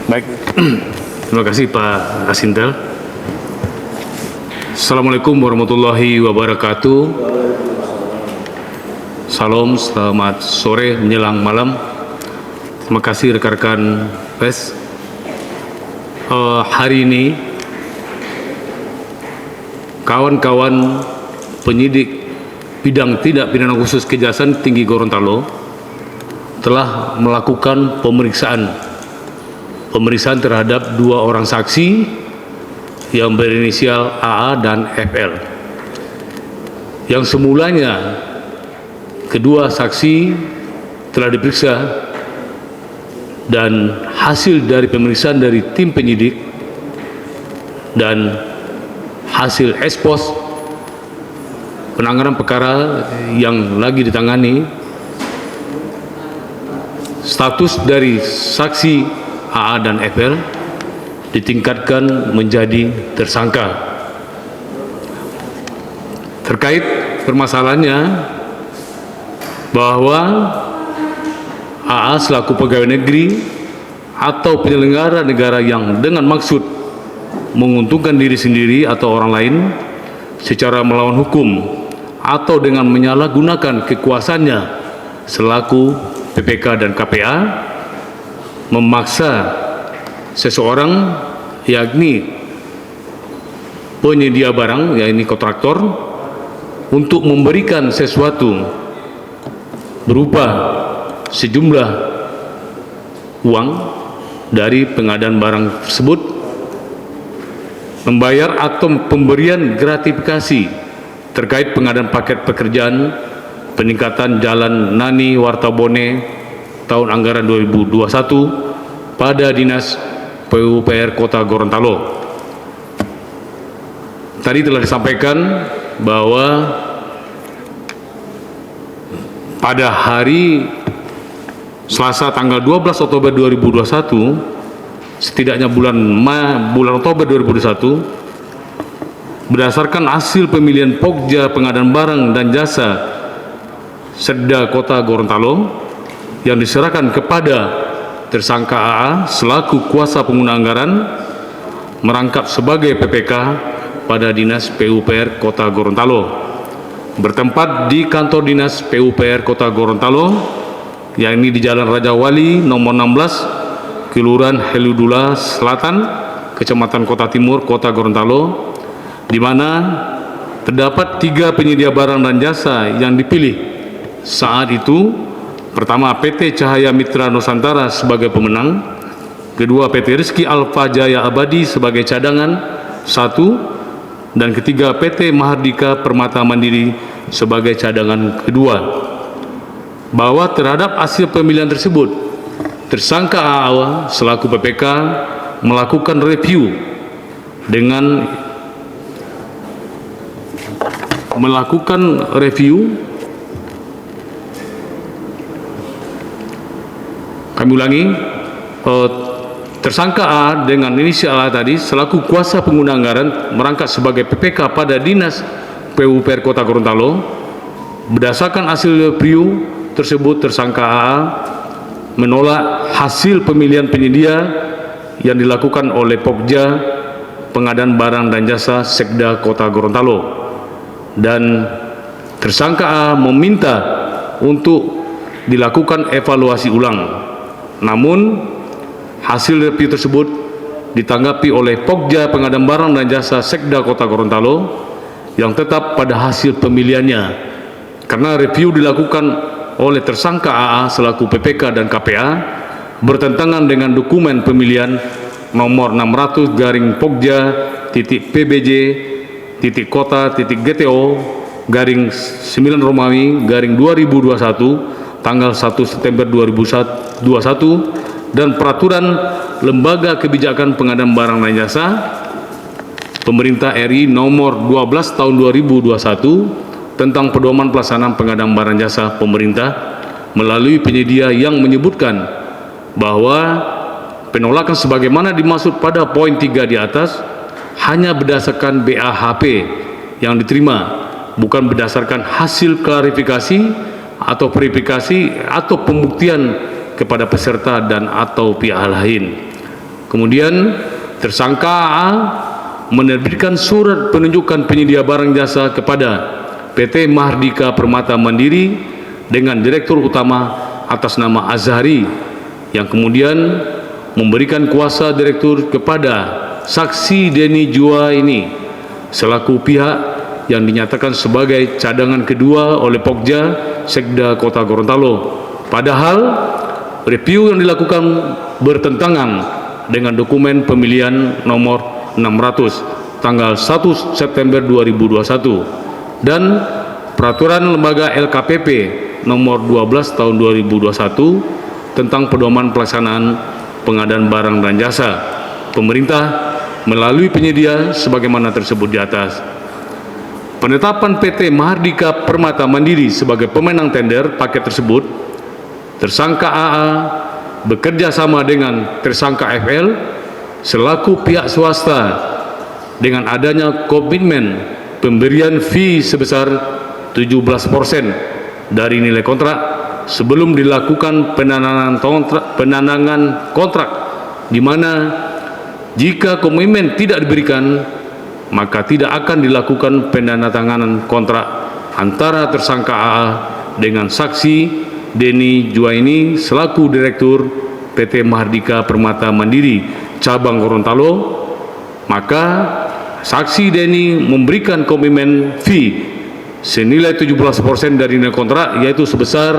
Baik, terima kasih Pak Asintel. Assalamualaikum warahmatullahi wabarakatuh. Salam, selamat sore menjelang malam. Terima kasih rekan-rekan pers. Hari ini kawan-kawan penyidik bidang tindak pidana khusus Kejaksaan Tinggi Gorontalo telah melakukan pemeriksaan terhadap dua orang saksi yang berinisial AA dan FL. Yang semulanya kedua saksi telah diperiksa dan hasil dari pemeriksaan dari tim penyidik dan hasil ekspos penanganan perkara yang lagi ditangani, status dari saksi AA dan FL ditingkatkan menjadi tersangka. Terkait permasalahannya bahwa AA selaku pegawai negeri atau penyelenggara negara yang dengan maksud menguntungkan diri sendiri atau orang lain secara melawan hukum atau dengan menyalahgunakan kekuasaannya selaku PPK dan KPA memaksa seseorang, yakni penyedia barang, yakni kontraktor, untuk memberikan sesuatu berupa sejumlah uang dari pengadaan barang tersebut, membayar atau pemberian gratifikasi terkait pengadaan paket pekerjaan peningkatan Jalan Nani Wartabone tahun anggaran 2021 pada Dinas PUPR Kota Gorontalo. Tadi telah disampaikan bahwa pada hari Selasa tanggal 12 Oktober 2021, setidaknya bulan Oktober 2021, berdasarkan hasil pemilihan Pokja pengadaan barang dan jasa Setda Kota Gorontalo yang diserahkan kepada tersangka AA selaku kuasa pengguna anggaran merangkap sebagai PPK pada Dinas PUPR Kota Gorontalo, bertempat di kantor Dinas PUPR Kota Gorontalo, yakni di Jalan Raja Wali nomor 16, Kelurahan Heludula Selatan, Kecamatan Kota Timur, Kota Gorontalo, di mana terdapat 3 penyedia barang dan jasa yang dipilih saat itu. Pertama, PT Cahaya Mitra Nusantara sebagai pemenang, kedua PT Rizki Alfa Jaya Abadi sebagai cadangan 1, dan ketiga PT Mahardika Permata Mandiri sebagai cadangan kedua. Bahwa terhadap hasil pemilihan tersebut, tersangka AA selaku PPK melakukan review kami ulangi, tersangka A dengan inisial A tadi selaku kuasa pengguna anggaran merangkap sebagai PPK pada Dinas PUPR Kota Gorontalo. Berdasarkan hasil review tersebut, tersangka A menolak hasil pemilihan penyedia yang dilakukan oleh Pokja pengadaan barang dan jasa Sekda Kota Gorontalo, dan tersangka A meminta untuk dilakukan evaluasi ulang. Namun hasil review tersebut ditanggapi oleh Pokja pengadaan barang dan jasa Sekda Kota Gorontalo yang tetap pada hasil pemilihannya, karena review dilakukan oleh tersangka AA selaku PPK dan KPA bertentangan dengan dokumen pemilihan nomor 600/Pokja.Kota.GTO/9 Romawi _2021 tanggal 1 September 2021 dan Peraturan Lembaga Kebijakan Pengadaan Barang dan Jasa Pemerintah RI nomor 12 tahun 2021 tentang pedoman pelaksanaan pengadaan barang jasa pemerintah melalui penyedia, yang menyebutkan bahwa penolakan sebagaimana dimaksud pada poin 3 di atas hanya berdasarkan BAHP yang diterima, bukan berdasarkan hasil klarifikasi atau verifikasi atau pembuktian kepada peserta dan atau pihak lain. Kemudian tersangka AA menerbitkan surat penunjukan penyedia barang jasa kepada PT Mahardika Permata Mandiri dengan Direktur Utama atas nama Azhari, yang kemudian memberikan kuasa direktur kepada saksi Denny Jua ini selaku pihak yang dinyatakan sebagai cadangan kedua oleh Pokja Sekda Kota Gorontalo. Padahal review yang dilakukan bertentangan dengan dokumen pemilihan nomor 600 tanggal 1 September 2021 dan peraturan lembaga LKPP nomor 12 tahun 2021 tentang pedoman pelaksanaan pengadaan barang dan jasa pemerintah melalui penyedia sebagaimana tersebut di atas. Penetapan PT Mahardika Permata Mandiri sebagai pemenang tender paket tersebut, tersangka AA bekerja sama dengan tersangka FL selaku pihak swasta dengan adanya komitmen pemberian fee sebesar 17% dari nilai kontrak sebelum dilakukan penandatanganan kontrak, di mana jika komitmen tidak diberikan maka tidak akan dilakukan penandatanganan kontrak antara tersangka AA dengan saksi Denny Juaini selaku Direktur PT Mahardika Permata Mandiri Cabang Gorontalo. Maka saksi Denny memberikan komitmen fee senilai 17% dari nilai kontrak, yaitu sebesar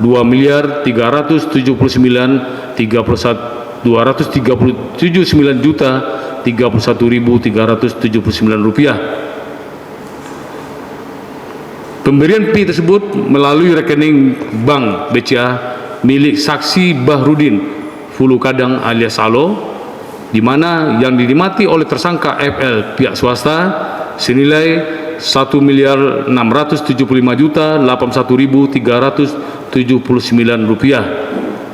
2.239.379.379 rupiah. Pemberian fee tersebut melalui rekening bank BCA milik saksi Bahrudin Fulu Kadang alias Alo, di mana yang dinikmati oleh tersangka FL pihak swasta senilai 1.675.081.379 rupiah.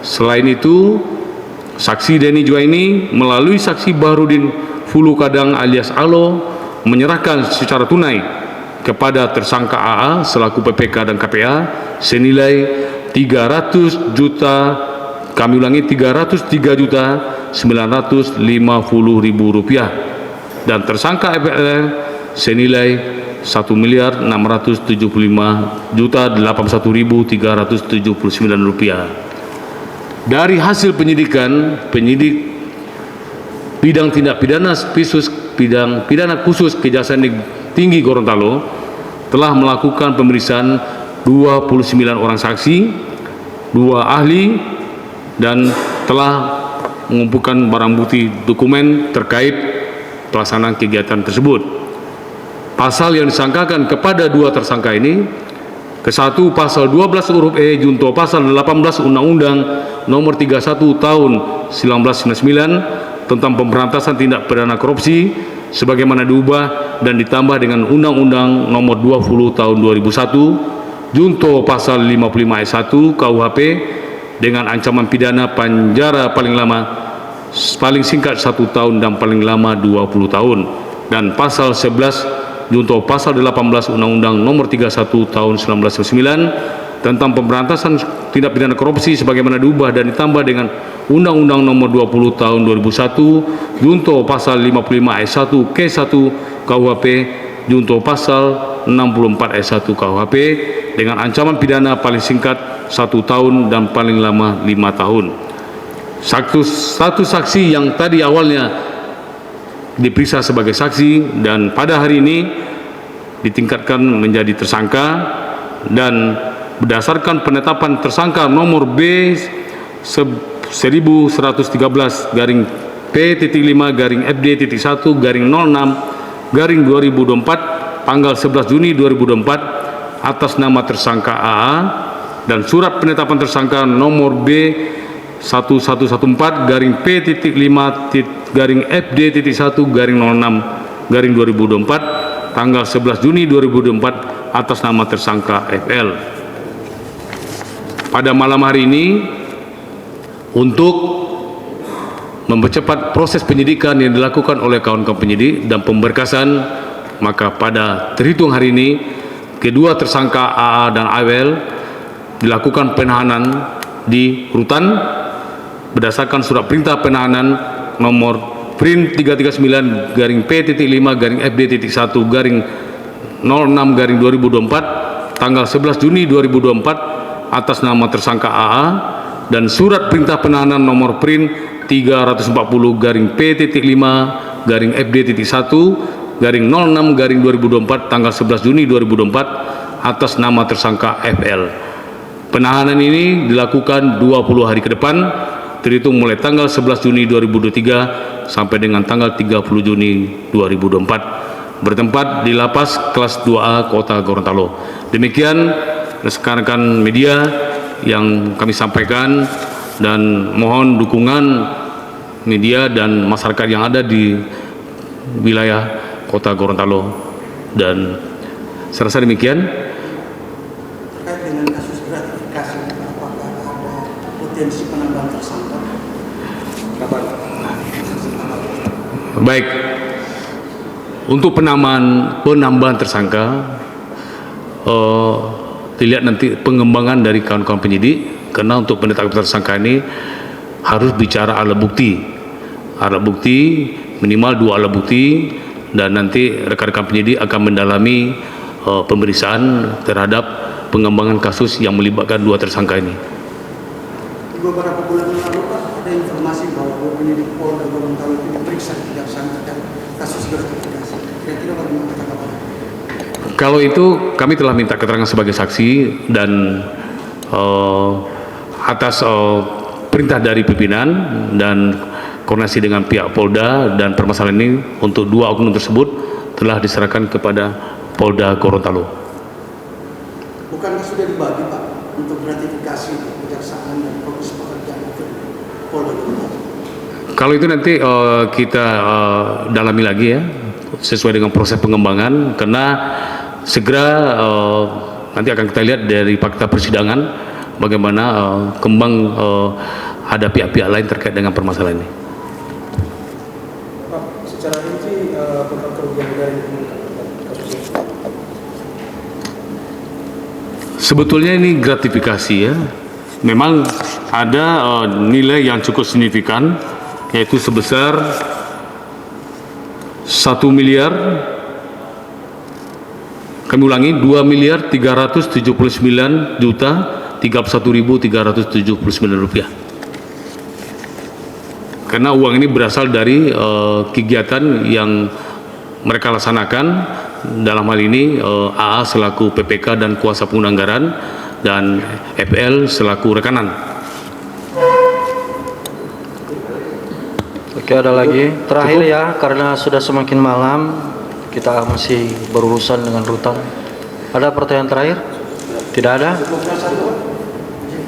Selain itu, saksi Denny Juaini melalui saksi Bahrudin Fulu Kadang alias Alo menyerahkan secara tunai kepada tersangka AA selaku PPK dan KPA senilai 303.950.000 rupiah dan tersangka FL senilai 1.675.081.379 rupiah. Dari hasil penyidikan, penyidik bidang tindak pidana bidang pidana khusus Kejaksaan Tinggi Gorontalo telah melakukan pemeriksaan 29 orang saksi, 2 ahli, dan telah mengumpulkan barang bukti dokumen terkait pelaksanaan kegiatan tersebut. Pasal yang disangkakan kepada 2 tersangka ini, ke-1 pasal 12 huruf E junto pasal 18 Undang-Undang Nomor 31 Tahun 1999 tentang pemberantasan tindak pidana korupsi sebagaimana diubah dan ditambah dengan Undang-Undang Nomor 20 Tahun 2001 junto pasal 55 ayat 1 KUHP dengan ancaman pidana penjara paling singkat 1 tahun dan paling lama 20 tahun, dan pasal 11 junto pasal 18 Undang-Undang Nomor 31 Tahun 1999 tentang pemberantasan tindak pidana korupsi sebagaimana diubah dan ditambah dengan Undang-Undang Nomor 20 Tahun 2001 junto pasal 55 ayat 1 K1 KUHP junto pasal 64 ayat 1 KUHP dengan ancaman pidana paling singkat 1 tahun dan paling lama 5 tahun. Satu saksi yang tadi awalnya diperiksa sebagai saksi dan pada hari ini ditingkatkan menjadi tersangka, dan berdasarkan penetapan tersangka nomor B 1113 garing P.5 garing FD.1 garing 06 garing 2024 tanggal 11 Juni 2024 atas nama tersangka AA, dan surat penetapan tersangka nomor B 1114 garing P.5 garing FD.1 garing 06 garing 2024 tanggal 11 Juni 2024 atas nama tersangka FL. Pada malam hari ini, untuk mempercepat proses penyidikan yang dilakukan oleh kawan-kawan penyidik dan pemberkasan, maka pada terhitung hari ini kedua tersangka AA dan AWL dilakukan penahanan di rutan berdasarkan surat perintah penahanan nomor print 339-P.5-FD.1-06-2024 tanggal 11 Juni 2024 atas nama tersangka AA, dan surat perintah penahanan nomor print 340-P.5-FD.1-06-2024 tanggal 11 Juni 2024 atas nama tersangka FL. Penahanan ini dilakukan 20 hari ke depan, terhitung mulai tanggal 11 Juni 2023 sampai dengan tanggal 30 Juni 2024, bertempat di Lapas Kelas 2A Kota Gorontalo. Demikian rekan-rekan media yang kami sampaikan, dan mohon dukungan media dan masyarakat yang ada di wilayah Kota Gorontalo. Dan saya rasa demikian. Terkait dengan kasus gratifikasi, apakah ada potensi penambahan tersangka? Baik, untuk penambahan tersangka, dilihat nanti pengembangan dari kawan-kawan penyidik, karena untuk penetapan tersangka ini harus bicara alat bukti minimal 2 alat bukti, dan nanti rekan-rekan penyidik akan mendalami pemeriksaan terhadap pengembangan kasus yang melibatkan 2 tersangka ini. Beberapa bulan lalu Pak, ada informasi bahwa penyidik Polda Gorontalo itu diperiksa kejaksaan terkait kasus gratifikasi. Kira-kira bagaimana tanggapan? Kalau itu kami telah minta keterangan sebagai saksi, dan atas perintah dari pimpinan dan koordinasi dengan pihak Polda, dan permasalahan ini untuk 2 oknum tersebut telah diserahkan kepada Polda Gorontalo. Bukankah sudah dibagi Pak untuk gratifikasi kejaksaan dan proses pekerjaan ke Polda Gorontalo? Kalau itu nanti kita dalami lagi ya, sesuai dengan proses pengembangan, karena segera nanti akan kita lihat dari fakta persidangan bagaimana kembang ada pihak-pihak lain terkait dengan permasalahan ini. Pak, secara rinci total kerugian dari kasus ini? Sebetulnya ini gratifikasi ya. Memang ada nilai yang cukup signifikan, yaitu sebesar 2.379.031.379 rupiah. Karena uang ini berasal dari kegiatan yang mereka laksanakan, dalam hal ini AA selaku PPK dan kuasa penganggaran, dan FL selaku rekanan. Oke, ada lagi terakhir ya, karena sudah semakin malam, kita masih berurusan dengan rutan. Ada pertanyaan terakhir? Tidak ada?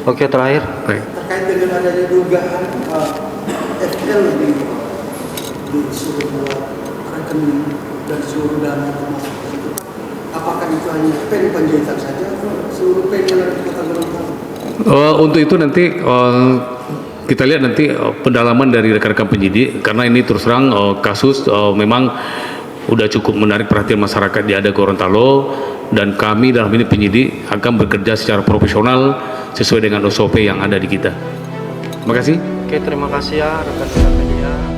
Oke, terakhir. Baik. Terkait dengan adanya dugaan FL disuruh buat rekening dan seluruh dana termasuk itu, apakah itu hanya pen penjahitan saja atau seluruh pen yang ada di Kota Gorontalo? Untuk itu nanti kita lihat nanti pendalaman dari rekan-rekan penyidik, karena ini terus terang kasus memang udah cukup menarik perhatian masyarakat di ada Gorontalo, dan kami dalam ini penyidik akan bekerja secara profesional sesuai dengan SOP yang ada di kita. Terima kasih. Oke, terima kasih ya rekan-rekan media.